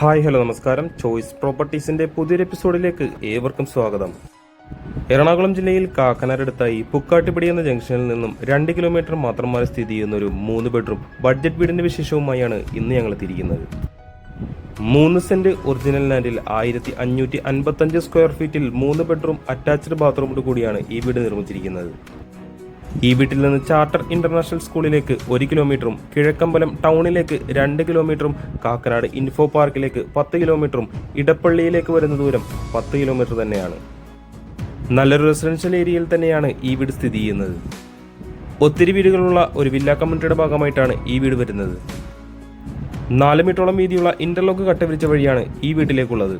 Hi hello നമസ്കാരം. Choice പ്രോപ്പർട്ടീസിന്റെ പുതിയൊരു എപ്പിസോഡിലേക്ക് ഏവർക്കും സ്വാഗതം. എറണാകുളം ജില്ലയിൽ കാക്കനാടടുത്തായി പുക്കാട്ടുപടി എന്ന ജംഗ്ഷനിൽ നിന്നും 2 കിലോമീറ്റർ മാത്രം മാറി സ്ഥിതി ചെയ്യുന്ന ഒരു 3 ബെഡ്റൂം ബഡ്ജറ്റ് വീടിന്റെ വിശേഷവുമായാണ് ഇന്ന് ഞങ്ങൾ എത്തിയിരിക്കുന്നത്. 3 സെന്റ് ഒറിജിനൽ ലാൻഡിൽ 1555 സ്ക്വയർ ഫീറ്റിൽ 3 ബെഡ്റൂം അറ്റാച്ച്ഡ് ബാത്റൂമോട് കൂടിയാണ് ഈ വീട് നിർമ്മിച്ചിരിക്കുന്നത്. ഈ വീട്ടിൽ നിന്ന് ചാർട്ടർ ഇന്റർനാഷണൽ സ്കൂളിലേക്ക് 1 കിലോമീറ്ററും കിഴക്കമ്പലം ടൗണിലേക്ക് 2 കിലോമീറ്ററും കാക്കനാട് ഇൻഫോ പാർക്കിലേക്ക് 10 കിലോമീറ്ററും ഇടപ്പള്ളിയിലേക്ക് വരുന്ന ദൂരം 10 കിലോമീറ്റർ തന്നെയാണ്. നല്ലൊരു റെസിഡൻഷ്യൽ ഏരിയയിൽ തന്നെയാണ് ഈ വീട് സ്ഥിതി ചെയ്യുന്നത്. ഒത്തിരി വീടുകളുള്ള ഒരു വില്ല കമ്മ്യൂണിറ്റിയുടെ ഭാഗമായിട്ടാണ് ഈ വീട് വരുന്നത്. 4 മീറ്ററോളം വീതിയുള്ള ഇന്റർലോക്ക് കട്ടവിരിച്ച വഴിയാണ് ഈ വീട്ടിലേക്കുള്ളത്.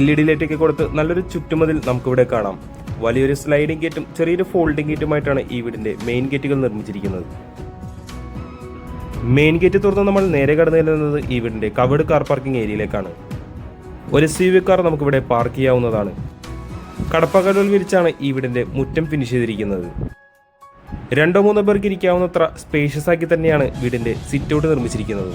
LED ലൈറ്റൊക്കെ കൊടുത്ത് നല്ലൊരു ചുറ്റുമതിൽ നമുക്കിവിടെ കാണാം. വലിയൊരു സ്ലൈഡിംഗ് ഗേറ്റും ചെറിയൊരു ഫോൾഡിംഗ് ഗേറ്റുമായിട്ടാണ് ഈ വീടിന്റെ മെയിൻ ഗേറ്റുകൾ നിർമ്മിച്ചിരിക്കുന്നത്. മെയിൻ ഗേറ്റ് തുറന്ന് നമ്മൾ നേരെ കടന്നു ചെല്ലുന്നത് ഈ വീടിന്റെ കവേർഡ് കാർ പാർക്കിംഗ് ഏരിയയിലേക്കാണ്. ഒരു CV കാർ നമുക്കിവിടെ പാർക്ക് ചെയ്യാവുന്നതാണ്. കടപ്പകലുകൾ വിരിച്ചാണ് ഈ വീടിന്റെ മുറ്റം ഫിനിഷ് ചെയ്തിരിക്കുന്നത്. 2-3 പേർക്ക് ഇരിക്കാവുന്നത്ര സ്പേഷ്യസ് ആക്കി തന്നെയാണ് വീടിന്റെ സിറ്റ് ഔട്ട് നിർമ്മിച്ചിരിക്കുന്നത്.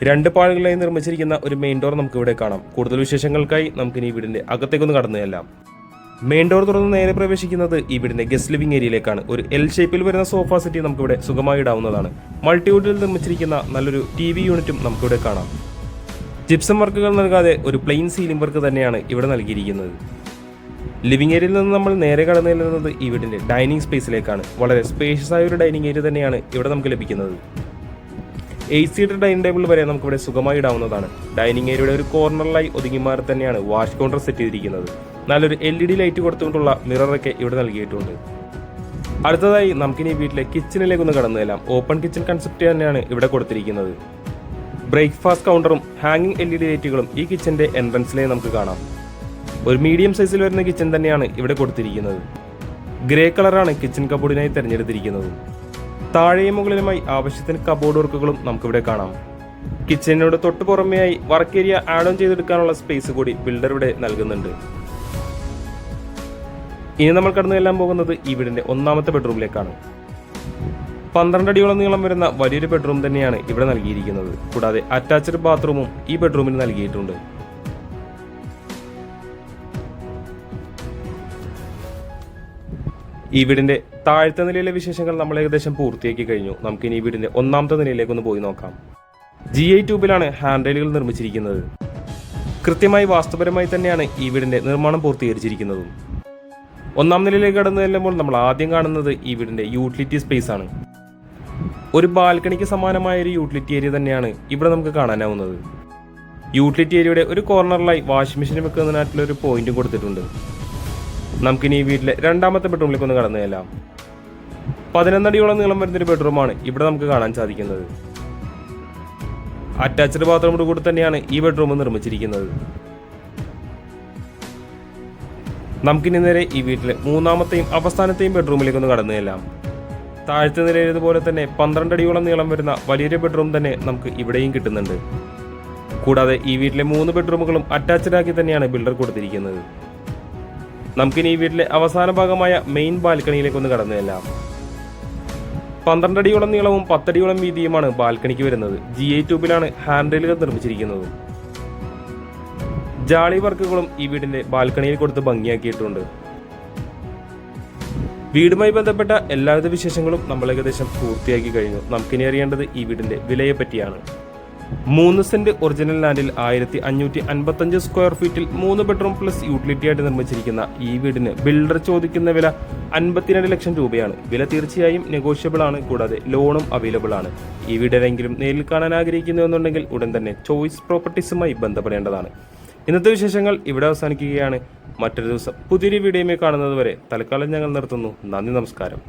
2 പാളികളായി നിർമ്മിച്ചിരിക്കുന്ന ഒരു മെയിൻ ഡോർ നമുക്ക് ഇവിടെ കാണാം. കൂടുതൽ വിശേഷങ്ങൾക്കായി നമുക്ക് ഈ വീടിന്റെ അകത്തേക്കൊന്ന് കടന്നു ചെല്ലാം. മെയിൻ ഡോർ തുറന്ന് നേരെ പ്രവേശിക്കുന്നത് ഈ വീടിന്റെ ഗസ്റ്റ് ലിവിംഗ് ഏരിയയിലേക്കാണ്. ഒരു L ഷേപ്പിൽ വരുന്ന സോഫ സെറ്റി നമുക്കിവിടെ സുഖമായി ഇടാവുന്നതാണ്. മൾട്ടിവുഡിൽ നിർമ്മിച്ചിരിക്കുന്ന നല്ലൊരു TV യൂണിറ്റും നമുക്കിവിടെ കാണാം. ജിപ്സം വർക്കുകൾ നൽകാതെ ഒരു പ്ലെയിൻ സീലിംഗ് വർക്ക് തന്നെയാണ് ഇവിടെ നൽകിയിരിക്കുന്നത്. ലിവിംഗ് ഏരിയയിൽ നിന്ന് നമ്മൾ നേരെ കടന്നു ചെല്ലുന്നത് ഈ വീടിന്റെ ഡൈനിങ് സ്പേസിലേക്കാണ്. വളരെ സ്പേഷ്യസ് ആയ ഒരു ഡൈനിങ് ഏരിയ തന്നെയാണ് ഇവിടെ നമുക്ക് ലഭിക്കുന്നത്. 8 സീറ്റർ ഡൈനിങ് ടേബിൾ വരെ നമുക്കിവിടെ സുഖമായി ഇടാവുന്നതാണ്. ഡൈനിങ് ഏരിയയുടെ ഒരു കോർണറിലായി ഒതുങ്ങിമാറി തന്നെയാണ് വാഷ് കൗണ്ടർ സെറ്റ് ചെയ്തിരിക്കുന്നത്. നല്ലൊരു LED ലൈറ്റ് കൊടുത്തുകൊണ്ടുള്ള മിററൊക്കെ ഇവിടെ നൽകിയിട്ടുണ്ട്. അടുത്തതായി നമുക്കിനി വീട്ടിലെ കിച്ചണിലേക്കൊന്ന് കടന്നു ചെല്ലാം. ഓപ്പൺ കിച്ചൺ കൺസെപ്റ്റ് തന്നെയാണ് ഇവിടെ കൊടുത്തിരിക്കുന്നത്. ബ്രേക്ക്ഫാസ്റ്റ് കൗണ്ടറും ഹാങ്ങിങ് LED ലൈറ്റുകളും ഈ കിച്ചന്റെ എൻട്രൻസിലേക്ക് നമുക്ക് കാണാം. ഒരു മീഡിയം സൈസിൽ വരുന്ന കിച്ചൺ തന്നെയാണ് ഇവിടെ കൊടുത്തിരിക്കുന്നത്. ഗ്രേ കളറാണ് കിച്ചൺ കബോർഡിനായി തിരഞ്ഞെടുത്തിരിക്കുന്നത്. താഴെയും മുകളിലുമായി ആവശ്യത്തിന് കബോർഡ് വർക്കുകളും നമുക്കിവിടെ കാണാം. കിച്ചണിനോട് തൊട്ട് പുറമെയായി വർക്ക് ഏരിയ ആഡ് ഓൺ ചെയ്തെടുക്കാനുള്ള സ്പേസ് കൂടി ബിൽഡർ ഇവിടെ നൽകുന്നുണ്ട്. ഇനി നമ്മൾ കടന്നു ചെല്ലാൻ പോകുന്നത് ഈ വീടിന്റെ 1ാമത്തെ ബെഡ്റൂമിലേക്കാണ്. 12 അടിയോളം നീളം വരുന്ന വലിയൊരു ബെഡ്റൂം തന്നെയാണ് ഇവിടെ നൽകിയിരിക്കുന്നത്. കൂടാതെ അറ്റാച്ച്ഡ് ബാത്റൂമും ഈ ബെഡ്റൂമിൽ നൽകിയിട്ടുണ്ട്. ഈ വീടിന്റെ താഴത്തെ നിലയിലെ വിശേഷങ്ങൾ നമ്മൾ ഏകദേശം പൂർത്തിയാക്കി കഴിഞ്ഞു. നമുക്കിനി ഈ വീടിന്റെ 1ാമത്തെ നിലയിലേക്കൊന്ന് പോയി നോക്കാം. GI ട്യൂബിലാണ് ഹാൻഡ് റെയിലുകൾ നിർമ്മിച്ചിരിക്കുന്നത്. കൃത്യമായി വാസ്തുപരമായി തന്നെയാണ് ഈ വീടിന്റെ നിർമ്മാണം പൂർത്തീകരിച്ചിരിക്കുന്നതും. 1ാം നിലയിലേക്ക് കടന്നു ചെല്ലുമ്പോൾ നമ്മൾ ആദ്യം കാണുന്നത് ഈ വീടിന്റെ യൂട്ടിലിറ്റി സ്പേസ് ആണ്. ഒരു ബാൽക്കണിക്ക് സമാനമായ ഒരു യൂട്ടിലിറ്റി ഏരിയ തന്നെയാണ് ഇവിടെ നമുക്ക് കാണാനാവുന്നത്. യൂട്ടിലിറ്റി ഏരിയയുടെ ഒരു കോർണറിലായി വാഷിംഗ് മെഷീൻ വെക്കുന്നതിനായിട്ടുള്ള ഒരു പോയിന്റും കൊടുത്തിട്ടുണ്ട്. നമുക്കിനി ഈ വീട്ടിലെ 2ാമത്തെ ബെഡ്റൂമിലേക്ക് ഒന്ന് കടന്നു ചെല്ലാം. 11 അടിയോളം നീളം വരുന്നൊരു ബെഡ്റൂമാണ് ഇവിടെ നമുക്ക് കാണാൻ സാധിക്കുന്നത്. അറ്റാച്ച്ഡ് ബാത്റൂമോട് കൂടി തന്നെയാണ് ഈ ബെഡ്റൂം നിർമ്മിച്ചിരിക്കുന്നത്. നമുക്കിനി നേരെ ഈ വീട്ടിലെ 3ാമത്തെയും അവസാനത്തെയും ബെഡ്റൂമിലേക്ക് ഒന്ന് കടന്നു ചെല്ലാം. താഴത്തെ നിലയിലേതുപോലെ തന്നെ 12 അടിയോളം നീളം വരുന്ന വലിയൊരു ബെഡ്റൂം തന്നെ നമുക്ക് ഇവിടെയും കിട്ടുന്നുണ്ട്. കൂടാതെ ഈ വീട്ടിലെ 3 ബെഡ്റൂമുകളും അറ്റാച്ച്ഡ് ആക്കി തന്നെയാണ് ബിൽഡർ കൊടുത്തിരിക്കുന്നത്. നമുക്കിനി ഈ വീട്ടിലെ അവസാന ഭാഗമായ മെയിൻ ബാൽക്കണിയിലേക്ക് ഒന്ന് കടന്നു ചെല്ലാം. 12 അടിയോളം നീളവും 10 അടിയോളം വീതിയുമാണ് ബാൽക്കണിക്ക് വരുന്നത്. GI ട്യൂബിലാണ് ഹാൻഡ് റെയിലുകൾ നിർമ്മിച്ചിരിക്കുന്നത്. ജാളി വർക്കുകളും ഈ വീടിന്റെ ബാൽക്കണിയിൽ കൊടുത്ത് ഭംഗിയാക്കിയിട്ടുണ്ട്. വീടുമായി ബന്ധപ്പെട്ട എല്ലാവിധ വിശേഷങ്ങളും നമ്മൾ ഏകദേശം പൂർത്തിയാക്കി കഴിഞ്ഞു. നമുക്കിനി അറിയേണ്ടത് ഈ വീടിന്റെ വിലയെ പറ്റിയാണ്. 3 സെന്റ് ഒറിജിനൽ ലാൻഡിൽ 1555 സ്ക്വയർ ഫീറ്റിൽ 3 ബെഡ്റൂം പ്ലസ് യൂട്ടിലിറ്റി ആയിട്ട് നിർമ്മിച്ചിരിക്കുന്ന ഈ വീടിന് ബിൽഡർ ചോദിക്കുന്ന വില 52 ലക്ഷം രൂപയാണ്. വില തീർച്ചയായും നെഗോഷ്യബിൾ ആണ്. കൂടാതെ ലോണും അവൈലബിൾ ആണ്. ഈ വീട് ആരെങ്കിലും നേരിൽ കാണാൻ ആഗ്രഹിക്കുന്നുവെന്നുണ്ടെങ്കിൽ ഉടൻ തന്നെ ചോയ്സ് പ്രോപ്പർട്ടീസുമായി ബന്ധപ്പെടേണ്ടതാണ്. ഇന്നത്തെ വിശേഷങ്ങൾ ഇവിടെ അവസാനിക്കുകയാണ്. മറ്റൊരു ദിവസം പുതിയൊരു വീഡിയോയുമായി കാണുന്നത് വരെ തൽക്കാലം ഞങ്ങൾ നിർത്തുന്നു. നന്ദി, നമസ്കാരം.